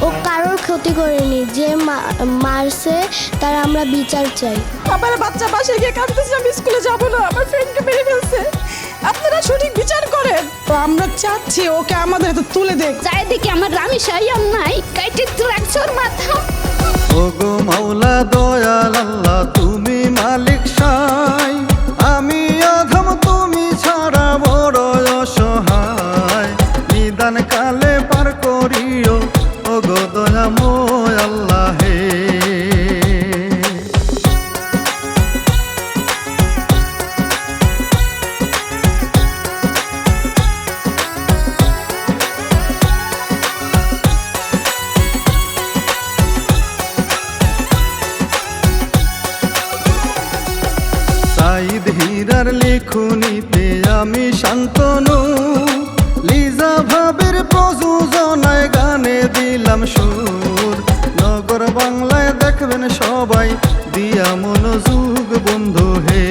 ও কারোর ক্ষতি করেনি, যে মারছে তার আমরা বিচার চাই। আমার বাচ্চা বাসায় গিয়ে কাঁদতেছে, আমি স্কুলে যাবো না, আমার ফ্রেন্ডকে মেরে ফেলছে। আপনারা সঠিক বিচার করেন। তো আমরা চাচ্ছি ওকে আমাদের হাতে তুলে দেখ। চারিদিকে আমার রামিশাই অন্যায় কাইটে রাখছ ওর মাথা। ওগো মাওলা দয়াল আল্লাহ তুমি মালিক সাই, আমি অধম তুমি ছাড়া বড় অসহায়, নিদান কালে পার করিও ওগো দয়াময় আল্লাহ হে। সাইদ হীরার লেখনীতে আমি শান্তনু, লিজা ভাবের প্রযোজনায় গানে দিলাম সুর, নগর বাংলায় দেখবেন সবাই দিয়া মনোযোগ বন্ধু হে।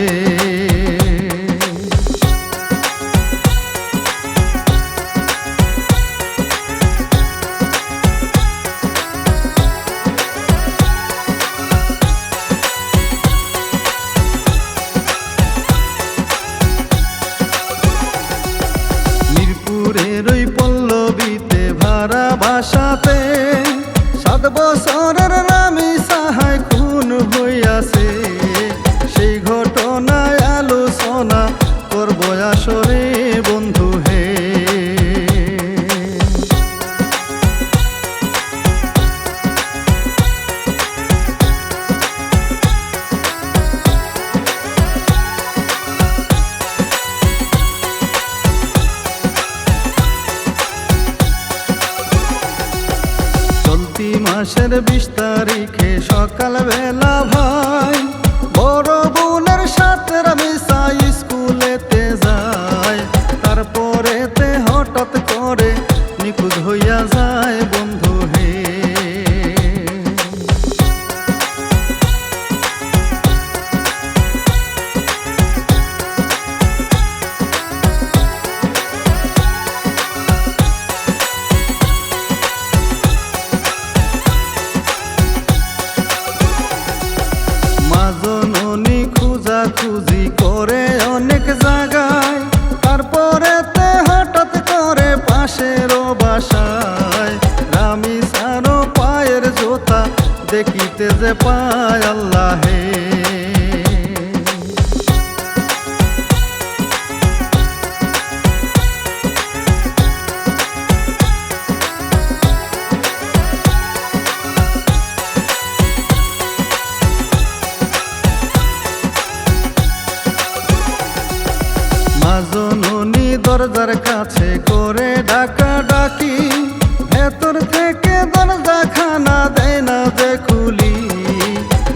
ওই পল্লবীতে ভাড়া বাসাতে 7 বছরের রামি সাহায় খুন হইয়াছে, সেই ঘটনায় আলোচনা করব আসরে বন্ধু হে। মাসের 20 তারিখে সকাল বেলা ভাই বড় বোনের সাথে রামিসা স্কুলেতে যায়, তারপরেতে হঠাৎ করে নিখোঁজ হইয়া যায় বন্ধু হে। খুঁজি করে অনেক জায়গায়, তারপরেতে হঠাৎ করে পাশের বাসায় রামিসারও পায়ের জোতা দেখিতে যে পায় আল্লাহ হে। জননী দরজার কাছে করে ডাকা ডাকি, ভেতর থেকে দরজা খানা দেয় না যে খুলি,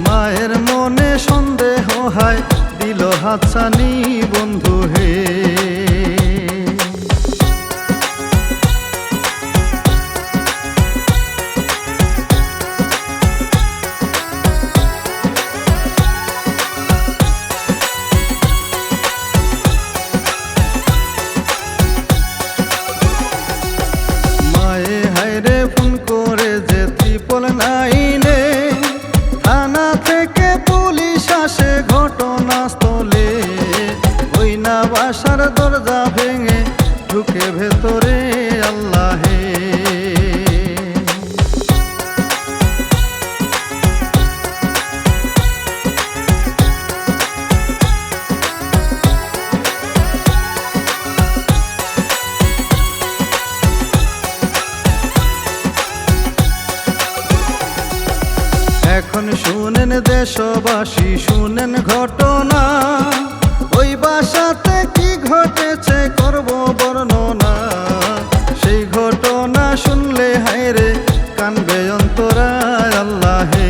মায়ের মনে সন্দেহ হয় দিল হাতছানি বন্ধু হে। ফোন করে যে 999 থানা থেকে পুলিশ আসে ঘটনাস্থলে, ওই না বাসার দরজা ভেঙে ঢুকে ভেতরে আল্লাহ হে। এখন শুনেন দেশবাসী, শুনেন ঘটনা, ওই বাসাতে কি ঘটেছে করব বর্ণনা, সেই ঘটনা শুনলে হায়রে কানবে অন্তরায় আল্লাহ হে।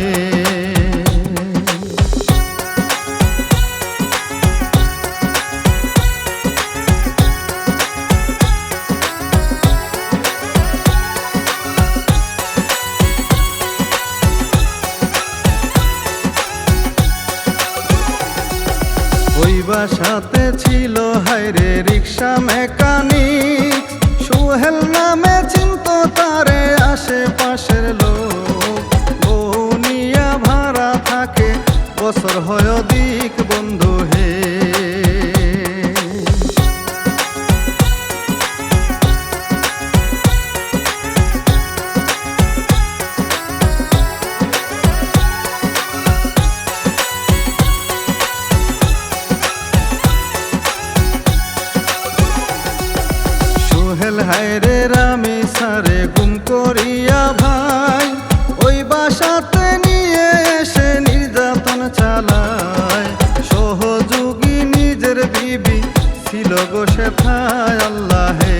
বাসাতে ছিল হায়রে রিক্সা মেকানিক, সোহেল নামে চিনত তারে আশেপাশের লোক। আমি সারে গুম করিয়া ভাই ওই বাসাতে নিয়ে এসে নির্যাতন চালায়। সহযোগী নিজের বিবি ছিল গো সেথায় আল্লাহে।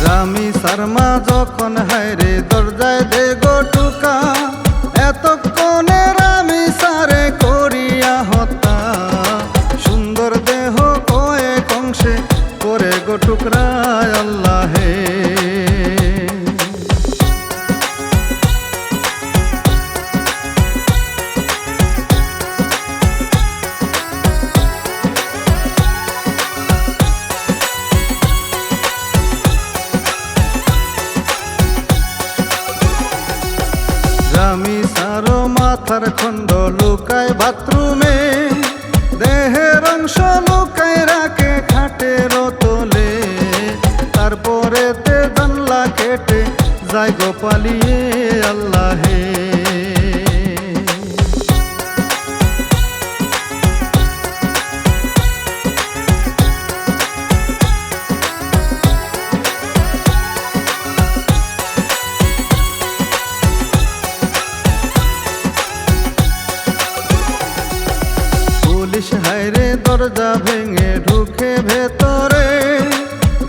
রামি শর্মা যখন হায়রে দরজায় দে গো টুকা, এতক্ষণে রামি সারে করিয়া হত্যা। সুন্দর দেহ কয়েক অংশে করে গো টুকরায় আল্লাহে। রামি সারো মাথার খণ্ড লুকায় বাথরুমে, দেহের অংশ লুকায় রাখে খাটের তোলে। তারপরে তে জানলা কেটে যায় গো পালিয়ে আল্লাহে। পুলিশ হায়রে দরজা ভেঙে ঢুকে ভেতরে,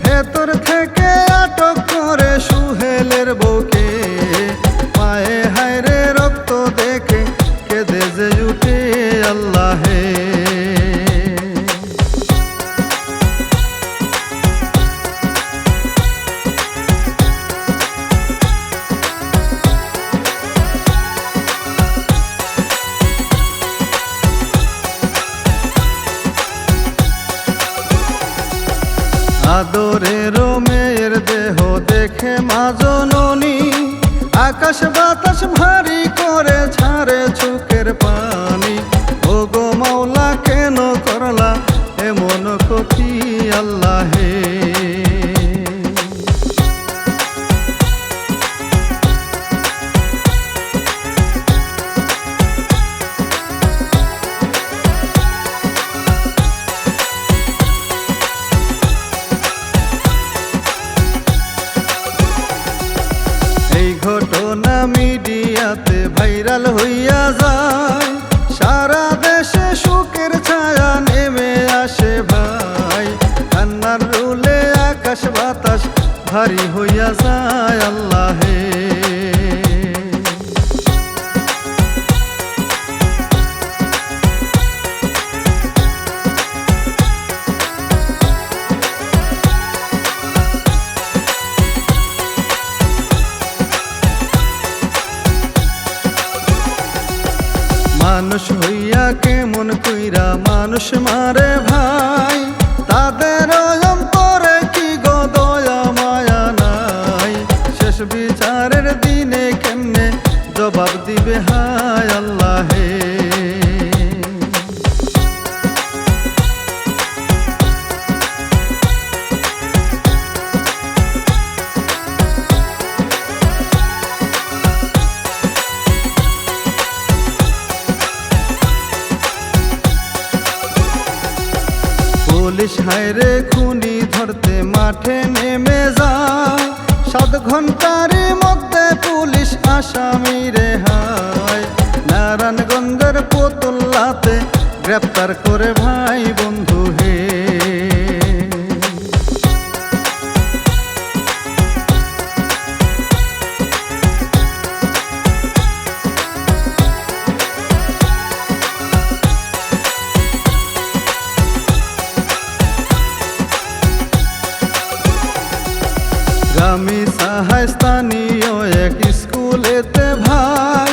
ভেতর থেকে আটক করে সুহেলের বউকে। পায়ে হায়রে রক্ত দেখে কেঁদে যে উঠে আল্লাহে। আদরের মেয়ের দেহ দেখে মা জননী, আকাশ বাতাস ভারী করে ছাড়ে চোখের পানি। ও গো মাওলা কেন করলা এমন ক্ষতি আল্লাহে। এই ঘটনা মিডিয়াতে ভাইরাল হইয়া যায়, সারা দেশে সুখের ছায়া নেমে আসে ভাই। কান্নার রুলে আকাশ বাতাস ভারী হইয়া যায় আল্লাহে। মানুষ হইয়া কেমন কইরা মানুষ মারে ভাই, তাদের অন্তরে কি গো দয়া মায়া নাই। শেষ বিচারের দিনে কেমনে জবাব দিবে হায় আল্লাহে। পুলিশ হায়রে খুনি ধরতে মাঠে নেমে যায়, 7 ঘন্টার মধ্যে পুলিশ আসামি রেহাই। নারায়ণগঞ্জের পুতুল্লাতে গ্রেপ্তার করে ভাই বন্ধু হে। আমি সাহায় স্থানীয় এক স্কুলেতে ভাই,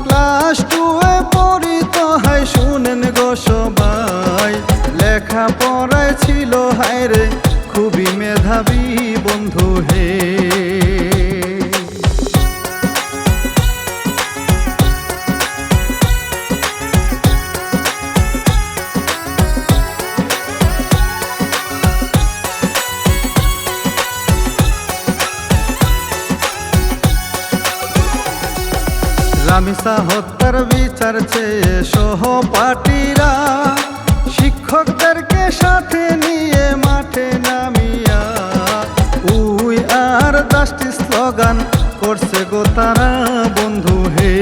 ক্লাস 2-এ পড়িত হাই শুনেন গো সবাই। লেখা পড়ায় ছিল হায়রে খুবই মেধাবী বন্ধু হে। রামিসা হত্যার বিচার চেয়ে সহপাঠীরা শিক্ষকদেরকে সাথে নিয়ে মাঠে নামিয়া উই আর জাস্টিস স্লোগান করছে গো তারা বন্ধু হে।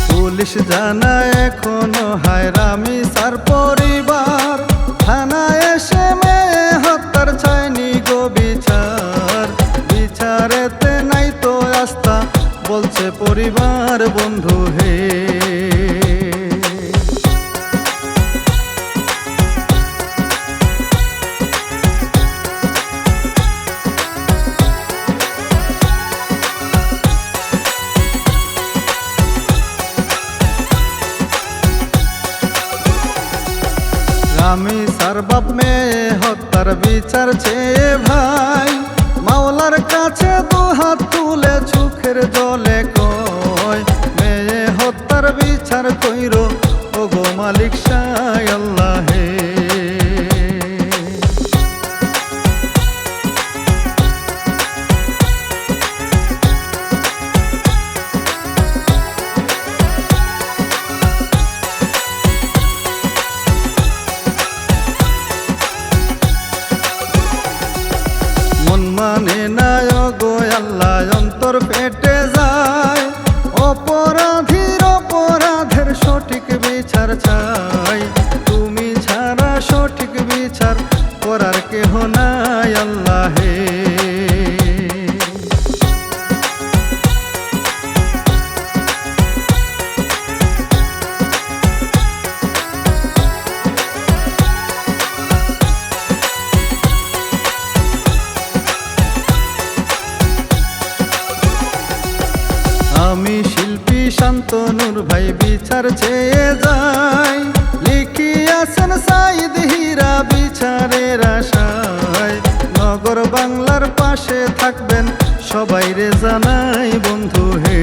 পুলিশ জানায় এখনো হায় রামিসার পরিবার থানায় এসে মেয়ে হত্যার চায়নি গো বিচার। বিচারেতে নাই তো আস্থা বলছে পরিবার বন্ধু হে। রামিসার বাপ মেয়ে হত্যার বিচার চেয়ে ভাই মাওলার কাছে দুহাত তুলে চোখের জলে কয় মেয়ে হত্যার বিচার কইরো ও গো মালিক শাহ আল্লাহ হে। মন মানে না গো আল্লাহ অন্তর পেটে যায় অপরাধীর অপরাধের সঠিক বিচার চাই। তুমি ছাড়া সঠিক বিচার করার কেহ নাই আল্লাহ হে। আমি শিল্পী শান্তনুর ভাই বিচার চেয়ে যাই লিখিয়াছেন সাইদ হীরা বিচারের আশায়। নগর বাংলার পাশে থাকবেন সবাই রে জানাই বন্ধু হে।